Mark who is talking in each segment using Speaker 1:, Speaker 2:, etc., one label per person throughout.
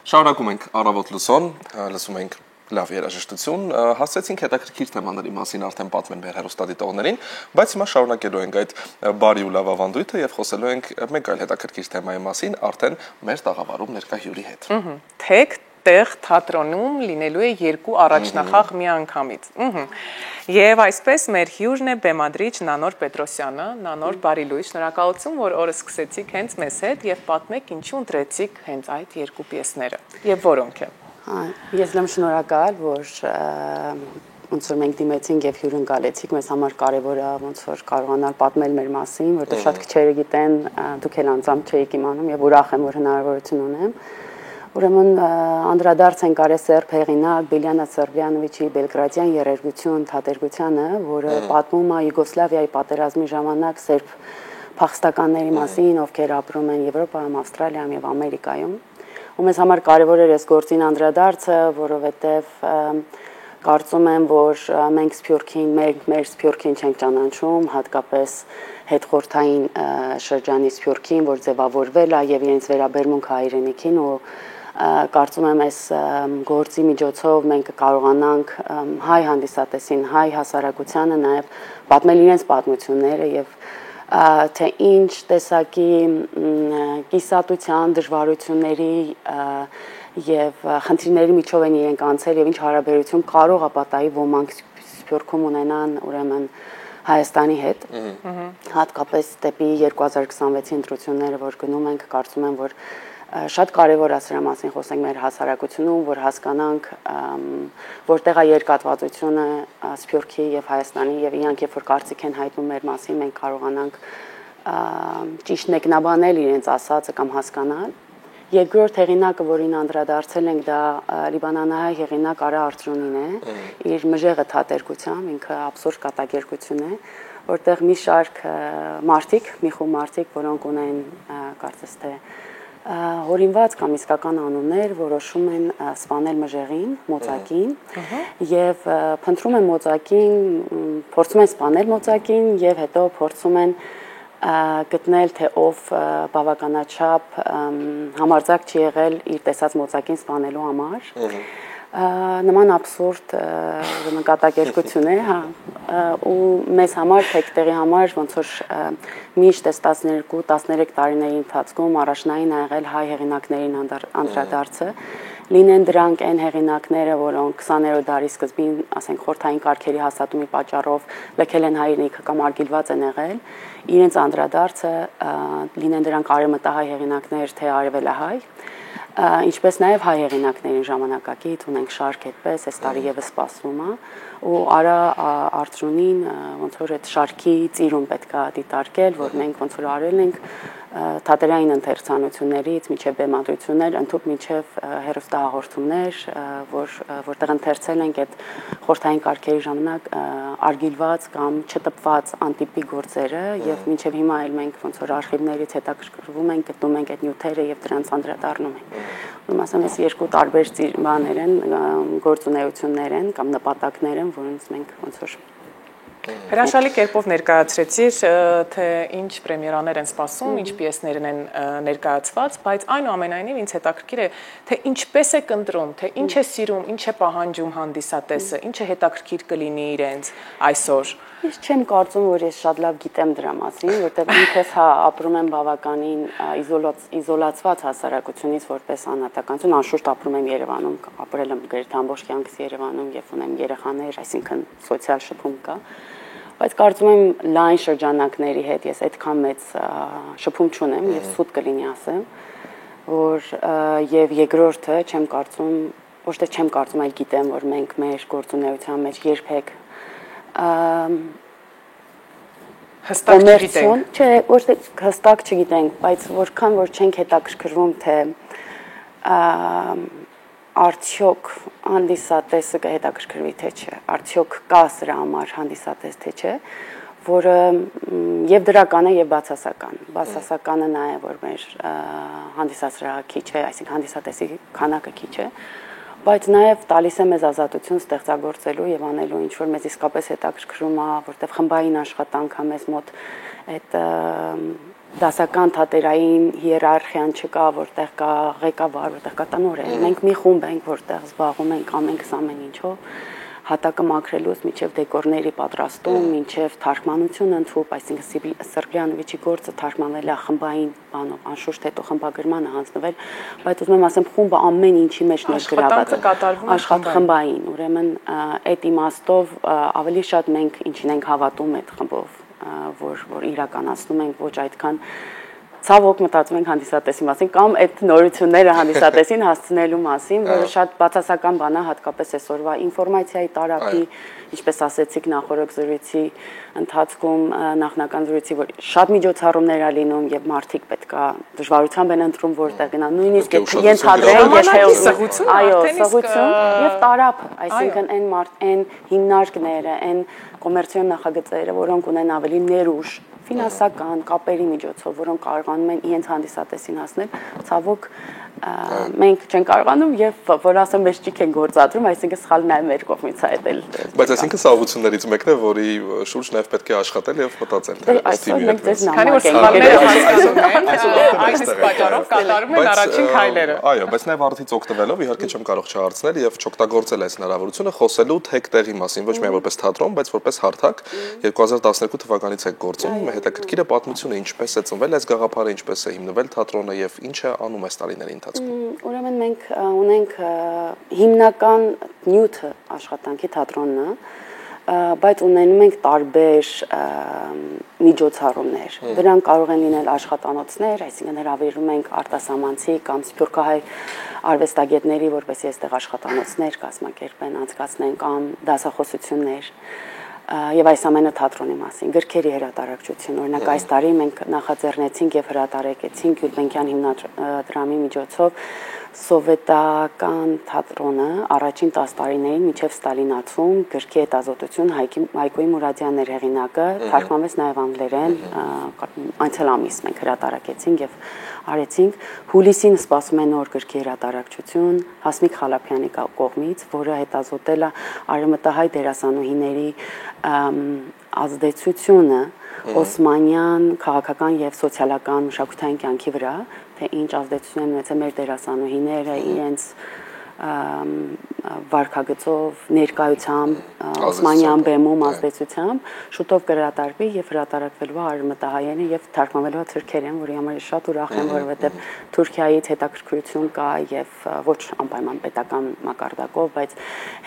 Speaker 1: Շարունակում ենք առավոտ լուսոն, լսում ենք լավ երաժշտություն, հասցեցինք հետաքրքիր թեմաների մասին արդեն պատմել մեր հեռուստադիտողներին, բայց հիմա շարունակելու ենք այդ բարի ու լավ ավանդույթը եւ խոսելու ենք մեկ այլ հետաքրքիր թեմայի մասին, արդեն մեր տաղավարում ներկա հյուրի հետ։
Speaker 2: Թեք տեղ թատրոնում լինելու է երկու առաջնախաղ միանգամից։ Եվ այսպես մեր հյուրն է բեմադրիչ Նանոր Պետրոսյանը, Նանոր բարի լույս, շնորհակալություն, որ օրը սկսեցիք հենց մեզ հետ եւ պատմեք ինչու ընտրեցիք հենց այդ երկու պիեսները եւ որոնք են։
Speaker 3: Ես լավ շնորհակալ, որ ոնց որ մենք դիմեցինք եւ հյուրընկալեցիք, մեզ համար կարեւոր է ոնց որ կարողանալ պատմել մեր մասին, որտեղ շատ քչերը գիտեն, դուք էլ անձամբ չեք իմանում եւ ուրախ եմ, որ հնարավորություն ունեմ։ Ուրեմն անդրադարձ ենք արել Սերբ հեղինակ Բիլյանա Սերբյանովիչի Բելգրադյան երերգություն թատերգությանը, որը պատմում է Յուգոսլավիայի պատերազմի ժամանակ սերբ փախստականների մասին, ովքեր ապրում են Եվրոպայում, Ավստրալիայում եւ Ամերիկայում։ Ու մեզ համար կարևոր էր այս գործին անդրադարձը, որովհետեւ կարծում եմ, որ մենք Սփյուռքին, մեր Սփյուռքին չենք ճանաչում, հատկապես հետխորթային շրջանի Սփյուռքին, որ ձևավորվել է եւ իրենց վերաբերմունքը հայրենիքին ու կարծում եմ այս գործի միջոցով մենք կարողանանք հայ հանդիսատեսին, հայ հասարակությանը նաև պատմել իրենց պատմությունները եւ թե ինչ տեսակի կիսատության, դժվարությունների եւ խնդիրների միջով են իրենք անցել եւ ինչ հարաբերություն կարող է պատահի ոմանք Սփյուռքում ունենան ուրեմն Հայաստանի հետ, հատկապես դեպի 2026-ի ընտրությունները, որ գնում ենք, կարծում եմ, որ շատ կարևոր է սրա մասին խոսենք մեր հասարակությունում, որ հասկանանք որտեղ է երկատվածությունը Սփյուռքի եւ Հայաստանի եւ իրանք երբ որ կարծիք են հայտնում մեր մասին, մենք կարողանանք ճիշտ մեկնաբանել իրենց ասածը կամ հասկանալ։ Երկրորդ հեղինակը, որին անդրադարձել ենք, դա լիբանանահայ հեղինակ Արա Արծրունին է, իր մժեղը թատերգությամբ, ինքը աբսուրդ կատակերգություն է, որտեղ մի շարք մարդիկ, մի խումբ մարդիկ, որոնք ունեն կարծես թե հորինված կամ իսկական անուններ, որոշում են սպանել մժեղին, մոծակին եւ փնտրում են մոծակին, փորձում են սպանել մոծակին եւ հետո փորձում են գտնել թե ով բավականաչափ համարձակ չի եղել իր տեսած մոծակին սպանելու համար։ Նման աբսուրդ նկատակերգություն է, ու մեզ համար թեկտեղի համար ոնց որ միշտ 12-13 տարիների ընթացքում առաջնային ա եղել հայ հեղինակներին անդրադարձը, լինեն դրանք այն հեղինակները, որոնք 20-րդ դարի սկզբին, ասենք խորհրդային կարգերի հաստատումի պատճառով լքել են հայրենիքը կամ արգելված են եղել, իրենց անդրադարձը լինեն դրանք արևմտահայ հեղինակներ, թե արևելահայ, ինչպես նաև հայ հեղինակներին ժամանակակից ունենք շարք այդպես, այս տարի եւս սպասվում է, ու Արա Արծրունին ոնց որ այդ շարքի ծիրուն պետք է դիտարկել, որ մենք ոնց որ արել ենք թատերային ընթերցանություններից մինչև բեմադրություններ, ընդհանուր մինչև հեռուստահաղորդումներ, որտեղ ընթերցել ենք այդ խորհրդային կարգերի ժամանակ արգելված կամ չտպված անտիպի գործերը եւ մինչև հիմա էլ մենք ոնց որ արխիվներից հետաքրքրվում ենք, գտնում ենք այդ նյութերը եւ դրանց անդրադառնում ենք։ Ուրեմն ասեմ, այս երկու տարբեր բաներ են, գործունեություններ են կամ նպատակներ են, որոնց մենք ոնց որ
Speaker 2: Հրաշալի կերպով ներկայացրեցիր, թե ինչ պրեմիերաներ են սպասում, ինչ պիեսներն են ներկայացված, բայց այնուամենայնիվ ինձ հետաքրքիր է, թե ինչպես է ընտրում, թե ինչ է սիրում, ինչ է պահանջում հանդիսատեսը, ինչ է հետաքրքիր կլինի իրենց այսօր։
Speaker 3: Ես չեմ կարծում, որ ես շատ լավ գիտեմ դրա մասին, որտեղ ինքս ապրում եմ բավականին իզոլացված հասարակությունից որպես անհատականություն, անշուշտ ապրում եմ Երևանում, ապրել եմ գրեթե ամբողջ կյանքս Երևանում եւ ունեմ երեխաներ, այսինքն սոցիալ շփում կա, բայց կարծում եմ լայն շրջանակների հետ ես այդքան մեծ շփում չունեմ եւ սուտ կլինի ասեմ, որ եւ երկրորդը չեմ կարծում, ոչ թե չեմ կարծում, այլ գիտեմ, որ մենք մեր գործունեության մեջ երբեք
Speaker 2: հստակ չգիտենք։
Speaker 3: Չէ, ոչ թե հստակ չգիտենք, բայց որքան որ չենք հետաքրքրվում, թե արդյոք հանդիսատեսը կհետաքրքրվի թե չէ, արդյոք կա սրա համար հանդիսատես թե չէ, որը եւ դրական է եւ բացասական։ Բացասականը նա է, որ մեր հանդիսասրահը քիչ է, այսինքն հանդիսատեսի քանակը քիչ է, բայց նաև տալիս է մեզ ազատություն ստեղծագործելու եւ անելու ինչ որ մեզ իսկապես հետաքրքրում է, որտեղ խմբային աշխատանք է մեզ մոտ այդ դասական թատերային հիերարխիան չկա, որտեղ կա ղեկավար, որտեղ կա տնօրեն։ Մենք մի խումբ ենք, որտեղ զբաղվում ենք ամենքս ամեն ինչով, հատակը մաքրելուց մինչև դեկորների պատրաստում, մինչև թարգմանությունը ընդհուպ, այսինքն Սրբլյանովիչի գործը թարգմանվել է խմբային բանով, անշուշտ հետո խմբագրմանը հանձնվել, բայց ուզում եմ ասեմ, խումբը ամեն ինչի մեջ ներգրաված է, աշխատախմբային, ուրեմն այդ իմաստով ավելի շատ մենք ինչին ենք հավատում այդ խմբով, որ իրականացնում ենք ոչ այդքան ցավոք մտածում ենք հանդիսատեսի մասին կամ այդ նորությունները հանդիսատեսին հասցնելու մասին, որը շատ բացասական բան է, հատկապես այսօրվա ինֆորմացիայի տարածքի, ինչպես ասեցիք նախորդ զրույցի ընթացքում, նախնական զրույցի, որ շատ միջոցառումներ ա լինում եւ մարդիկ պետքա դժվարությամբ են ընտրում որտեղ գնան, նույնիսկ ենթադրենք եթե այո, սղություն եւ տարապ, այսինքն այն հիմնարկները, այն կոմերցիոն նախագծերը, որոնք ունեն ավելի ներուժ ֆինանսական կապերի միջոցով, որոնք կարողանում են իրենց հանդիսատեսին հասնել, ցավոք մենք չենք կարողանում եւ որ ասեմ մեծ ճիք են գործադրում, այսինքն սխալ նաեւ մեր կողմից է այդել։ Բայց
Speaker 1: այսինքն սավություններից մեկն է, որի շուրջ նաեւ պետք է աշխատել եւ մտածել թե
Speaker 3: այսօր մենք դες
Speaker 2: քանի որ սխալները հասկանում են, այս պատճառով կատարում են առաջին քայլերը։
Speaker 1: Այո, բայց նաեւ արդից օգտվելով իհարկե չեմ կարող չհարցնել եւ չօգտագործել այս հնարավորությունը խոսելու թեք տեղի մասին, ոչ միայն որպես թատրոն, բայց որպես հարթակ 2012 թվականից է գործում, հետաքրքիր է պատմությունը ինչպես է ծնվել այս գաղափարը, ինչպես է հիմնվել թատրոնը եւ ինչ է անում այս տարիների ընթացքում։
Speaker 3: Ուրեմն մենք ունենք հիմնական նյութը աշխատանքի թատրոնն է, բայց ունենում ենք տարբեր միջոցառումներ։ Դրանք կարող են լինել աշխատանոցներ, այսինքն հրավիրում ենք արտասահմանցի կամ սփյուռքահայ արվեստագետների, որպեսզի այստեղ աշխատանոցներ կազմակերպեն, անցկացնեն կամ դասախոսություններ։ Եվ այս ամենը թատրոնի մասին, գրքերի հրատարակչություն, օրինակ այս տարի մենք նախաձեռնեցինք եւ հրատարակեցինք Գյուլբենկյան հիմնադրամի միջոցով սովետական թատրոնը առաջին 10 տարիներին մինչև ստալինացում գրքի հետազոտություն Հայկոյի Մուրադյանն էր հեղինակը, թարգմանվեց նաեւ անգլերեն, անցյալ ամիս մենք հրատարակեցինք եւ արեցինք հուլիսին սպասում է նոր գրքի հրատարակչություն Հասմիկ Խալափյանի կողմից, որը հետազոտել է արևմտահայ դերասանուհիների ազդեցությունը օսմանյան քաղաքական եւ սոցիալական մշակութային կյանքի վրա, թե ինչ ազդեցություն են ունեցել մեր դերասանուհիները իրենց վարքագծով, ներկայությամբ, օսմանյան բեմում ազդեցությամբ, շուտով կհրատարակվի եւ հրատարակվելու է արևմտահայերեն եւ թարգմանվելու է թուրքերեն, որի համար շատ ուրախ եմ, որովհետեւ Թուրքիայից հետաքրքրություն կա եւ ոչ անպայման պետական մակարդակով, բայց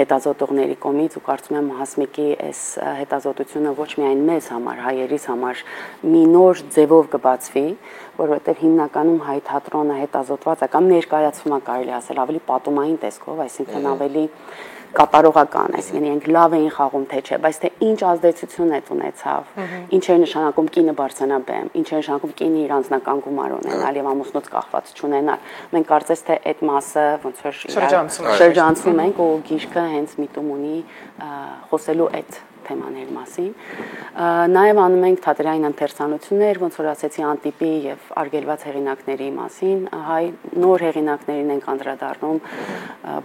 Speaker 3: հետազոտողների կողմից ու կարծում եմ Հասմիկի այս հետազոտությունը ոչ միայն մեզ համար, հայերիս համար մի նոր ձևով կբացվի, որովհետեւ հիմնականում հայ թատրոնը հետազոտված է կամ ներկայացվում է կարելի ասել ավելի պատումային տեսքով, այսինքն ավելի կատարողական, այսինքն իրենք լավ էին խաղում թե չէ, բայց թե ինչ ազդեցություն է ունեցավ, ինչ է նշանակում կինը բարձրանաբեմ, ինչ է նշանակում կինը իր անձնական գումար ունենալ եւ ամուսնուց կախված չունենալ։ Մենք կարծես թե այդ մասը ոնց որ շրջանցում ենք ու գիրքը հենց միտում ունի խոսելու այդ թեմաների մասին։ Նաև անում ենք թատերային ընթերցանություններ, ոնց որ ասեցի անտիպի եւ արգելված հեղինակների մասին, հայ նոր հեղինակներին ենք անդրադառնում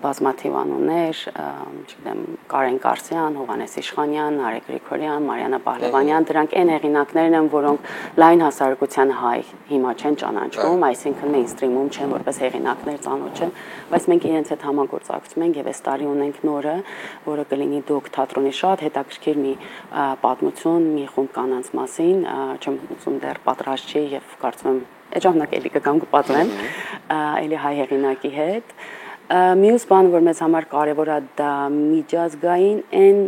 Speaker 3: բազմաթիվ անուններ, չգիտեմ, Կարեն Կարսյան, Հովհաննես Իշխանյան, Նարեկ Գրիգորյան, Մարիաննա Պահլևանյան, դրանք այն հեղինակներն են, որոնք լայն հասարակության հայ հիմա չեն ճանաչվում, այսինքն մեյնսթրիմում չեն որպես հեղինակներ ծանոթ չեն, բայց մենք իրենց հետ համագործակցում ենք եւ այս տարի ունենք նորը, որը կլինի դոկ թատրոնի շատ հետաքրքիր մի պատմություն մի խումբ կանանց մասին, չեմ ուզում դեռ պատրաստ չի եւ կարծում եմ այդ ժամանակ էլի կգամ կպատմեմ, էլի հայ հեղինակի հետ։ Մյուս բանը, որ մեզ համար կարևոր է, դա միջազգային այն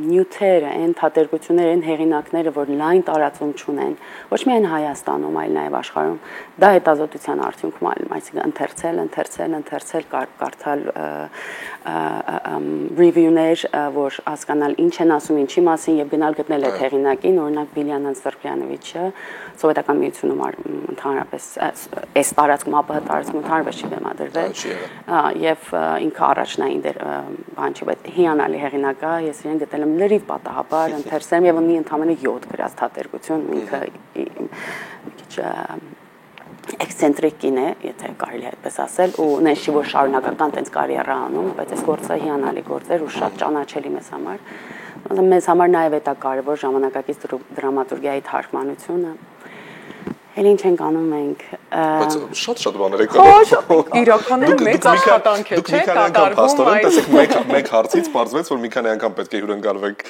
Speaker 3: նյութերը, այն թատերգությունները, այն հեղինակները, որ լայն տարածում չունեն, ոչ միայն Հայաստանում, այլ նաև աշխարհում, դա հետազոտության արդյունքում ալում, այսինքն ընթերցել, կարդալ review-ներ, որ հասկանալ ինչ են ասում, ինչի մասին եւ գնալ գտնել այդ հեղինակին, օրինակ Բիլիան Սրբյանովիչը, Սովետական միությունում ընդհանրապես այս տարածքում ԱՊՀ տարածքում ընդհանրապես չի բեմադրվել։ Եվ ինքը առաջնային բան չի, բայց հիանալի հեղինակ է, ես իրեն գտել եմ լրիվ պատահաբար, ընթերցել եւ ունի ընդամենը 7 գրած թատերգություն, ինքը մի քիչ էքսցենտրիկ կին է, եթե կարելի է այդպես ասել, ու նենց չի որ շարունակական տենց կարիերա անում, բայց այս գործը հիանալի գործ էր ու շատ ճանաչելի մեզ համար։ Մեզ համար նաեւ է դա կարևոր ժամանակակից դրամատուրգիայի թարգմանությունը։ Էլ ինչ ենք անում մենք։
Speaker 1: Բայց շատ բաներ եք անում։
Speaker 2: Իրականում մեծ աշխատանք է, չէ՞, կատարվում
Speaker 1: այդ։ Տեսեք, մեկ հարցից պարզվեց, որ մի քանի անգամ պետք է հյուրընկալվեք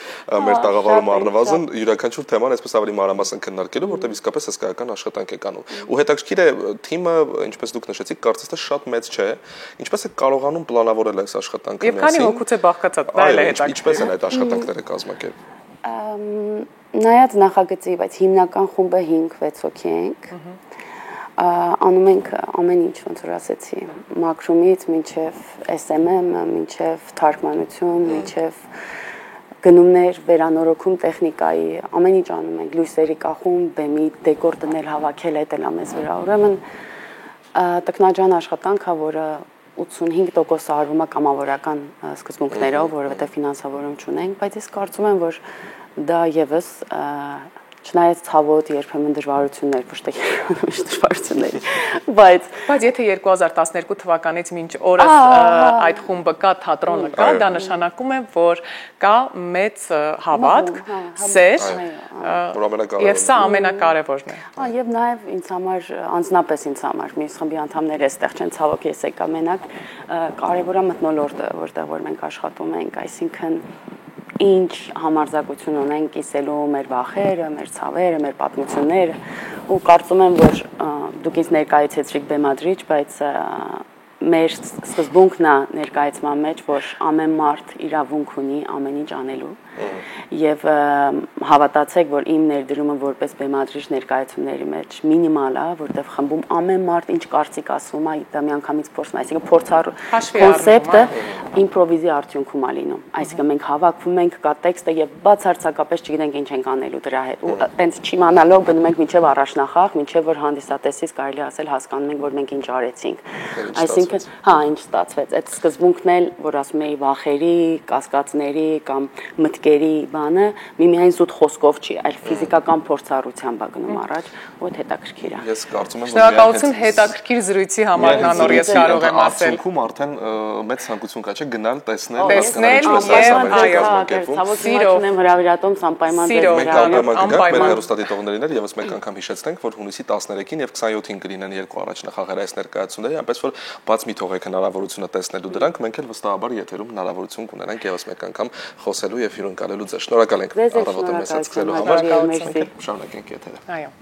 Speaker 1: մեր տաղավարում առնվազն յուրաքանչյուր թեման այսպես ավելի մանրամասն քննարկելու, որտեղ իսկապես հսկայական աշխատանք եք անում։ Ու հետաքրքիր է թիմը, ինչպես դուք նշեցիք, կարծես թե շատ մեծ չէ։ Ինչպես է կարողանում պլանավորել այս աշխատանքը
Speaker 2: միասին։ Եվ քանի հոգուց է բաղկացած, դա էլ է հետաքրքիր։
Speaker 1: Ինչպես են այդ աշխատանքները կազմակերպվում։
Speaker 3: Նայած նախագծի, բայց հիմնական խումբը 5-6 հոգի ենք։ Անում ենք ամեն ինչ, ոնց որ ասեցի, մակրումից մինչև SMM, մինչև թարգմանություն, մինչև գնումներ, վերանորոգում տեխնիկայի, ամեն ինչ անում ենք, լույսերի կախում, բեմի դեկոր դնել, հավաքել, այդ էլ է մեզ վրա։ Ուրեմն տքնաջան աշխատանք է, որը 85% արվում է կամավորական սկզբունքներով, որովհետև ֆինանսավորում չունենք, բայց ես կարծում եմ, որ դա եւս չնայած ցավոտ երբեմն դժվարություններ, ոչ թե երբեմն դժվարություններ, բայց
Speaker 2: եթե 2012 թվականից մինչ օրս այդ խումբը կա, թատրոնը կա, դա նշանակում է, որ կա մեծ հավատք, սեր, եւ սա ամենակարևորն է։
Speaker 3: Եվ նաեւ ինձ համար, անձնապես ինձ համար, մյուս խմբի անդամները այստեղ չեն, ցավոք ես եկա մենակ, կարևոր է մթնոլորտը, որտեղ որ մենք աշխատում ենք, այսինքն ինչ համարձակություն ունենք կիսելու մեր վախերը, մեր ցավերը, մեր պատմությունները ու կարծում եմ, որ դուք ինձ ներկայացրիք բեմադրիչ, բայց մեր սկզբունքն է ներկայացման մեջ, որ ամեն մարդ իրավունք ունի ամեն ինչ անելու եւ հավատացեք, որ իմ ներդրումը որպես բեմադրիչ ներկայացումների մեջ մինիմալ է, որտեղ խմբում ամեն մարդ ինչ կարծիք ասում է, դա միանգամից փորձում է, այսինքն փորձառու կոնցեպտը իմպրովիզի արդյունքում է լինում, այսինքն մենք հավաքվում ենք, կա տեքստը եւ բացարձակապես չգիտենք ինչ ենք անելու դրա հետ ու տենց չիմանալով գնում ենք մինչեւ առաջնախաղ, մինչեւ որ հանդիսատեսից կարելի ասել հասկանում ենք, որ մենք ինչ արեցինք, այսինքն ինչ ստացվեց, այդ սկզբունքն էլ, որ ասում էի վախերի, կասկածների կամ մտքերի բանը միմիայն զուտ խոսքով չի, այլ ֆիզիկական փորձառությամբ է գնում առաջ, ու դա հետաքրքիր է։
Speaker 1: Ես կարծում եմ, որ
Speaker 2: շնորհակալություն հետաքրքիր զրույցի համար, Նանոր, ես կարող եմ ասել։
Speaker 1: Արդյունքում արդեն մեծ ցանկություն կա, չէ՞, գնալ, տեսնել,
Speaker 3: սիրով ունեմ հրավիրատոմ անպայման
Speaker 1: մեր հեռուստադիտողներին եւս մեկ անգամ հիշեցնենք, որ հունիսի 13-ին եւ 27-ին կլինեն երկու առաջնախաղեր այս ներկայացումների, այնպես որ բաց մի թողեք հնարավորությունը տեսնելու դրանք, մենք էլ վստահաբար եթերում հնարավորություն կունենանք եւս մեկ անգամ խոսելու եւ հյուրընկալելու ձեզ։ Շնորհակալ ենք առավոտը մեզ հետ սկսելու համար։ Շնորհակալություն։ Շարունակենք եթերը։
Speaker 2: Այո։